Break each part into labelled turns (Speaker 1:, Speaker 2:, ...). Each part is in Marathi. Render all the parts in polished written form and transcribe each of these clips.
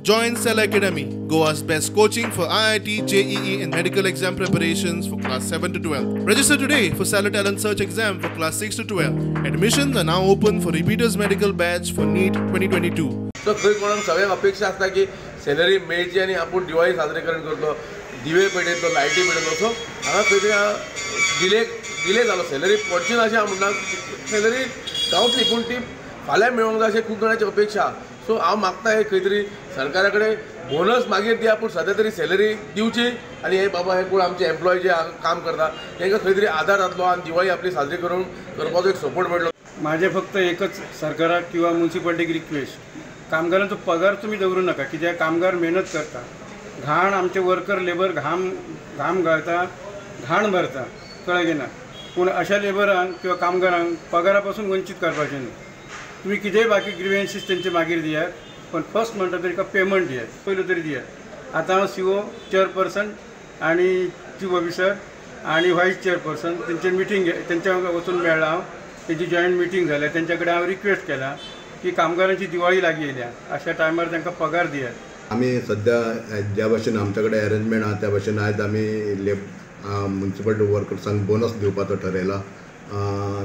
Speaker 1: Join Cell Academy, Goa's best coaching for IIT, JEE and medical exam preparations for class 7 to 12. Register today for Cell Talent Search exam for class 6 to 12. Admissions are now open for repeaters medical batch for NEET 2022.
Speaker 2: So खरी कोणाक सगळ्यांक अपेक्षा आसता की सॅलरी मेळची आनी आपूण दिवाळी साजरेकरण करतो, दिवे पेटयतलो, लायटी पेटयतलो. सो हांगा खंय डिले जालो, सॅलरी पडची ना अशें हांव म्हणना, सॅलरी गावतली पूण ती फाल्यां मेळोंक जाय अशें खूब जाणांची अपेक्षा. सो हांव मागता हे खंय तरी सरकारा कडेन बोनस मागीर दिया, पूण सद्या तरी सॅलरी दिवची आनी हे बाबा हे कोण आमचे एम्प्लॉय जे काम करता तांकां खंय तरी आदार जातलो आनी दिवाळी आपली साजरी करपाचो एक सपोर्ट मेळटलो.
Speaker 3: माझे फक्त एकच सरकाराक किंवा म्युन्सिपालिटीक रिक्वेस्ट, कामगारांचो पगार तुम्ही दवरूं नाका, कित्याक कामगार मेहनत करता, घाण आमचे वर्कर लेबर घाम घालता, घाण भरता, कळ्ळें ना. पूण अशा लेबरांक किंवा कामगारांक पगारा पासून वंचीत करपाचें न्ही. तुम्ही कितेंय बाकी ग्रिव्हन्सीस तेंचे मागीर दियात, पण फर्स्ट म्हणटा तरी पेमेंट दियात, पयलो तरी दियात. आतां हांव CO चेअरपर्सन आनी चीफ ऑफिसर आनी व्हायस चेअरपर्सन तेंचे मिटींग तेंच्या वचून मेळ्ळा. हांव तेंची जॉयंट मिटींग जाल्या, तेंच्या कडेन हांव रिक्वेस्ट केला की कामगारांची दिवाळी लागीं येयल्या, अशा टायमार तांकां पगार दियात.
Speaker 4: आम्ही सध्या ज्या भाशेन आमच्याकडे अरेंजमेंट आहा त्या भाशेन आयज आमी म्युन्सिपल वर्कर्सांक बोनस दिवपाचो ठरयला.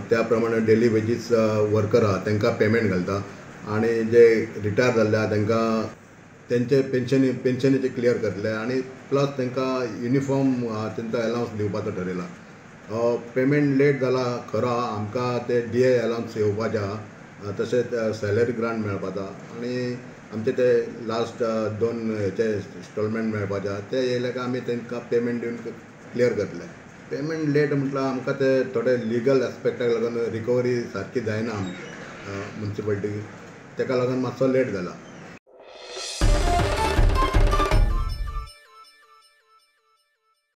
Speaker 4: त्या प्रमाणे डेली वेजीस वर्कर आहा तांकां पेमेंट घालता आनी जे रिटायर जाल्ले आहा तांकां तेंचे पेन्शनीचे क्लियर करतले आनी प्लस तांकां युनिफॉर्म तेंचो अलावन्स दिवपाचो ठरयला. पेमेंट लेट जाला खरो आहा, आमकां ते DA अलावन्स येवपाचें आहा, तशेंच सॅलरी ग्रांट मेळपाचा आनी आमचे ते लास्ट 2 हेचे इन्स्टॉलमेंट मेळपाचे आहा, ते येयले काय आमी तांकां पेमेंट दिवन क्लियर करतले. पेमेंट लेट म्हटल्यार आमकां ते थोडे लिगल एस्पेक्टाक लागून रिकवरी सारकी जायना म्युन्सिपालिटी, ताका लागून मातसो लेट जाला.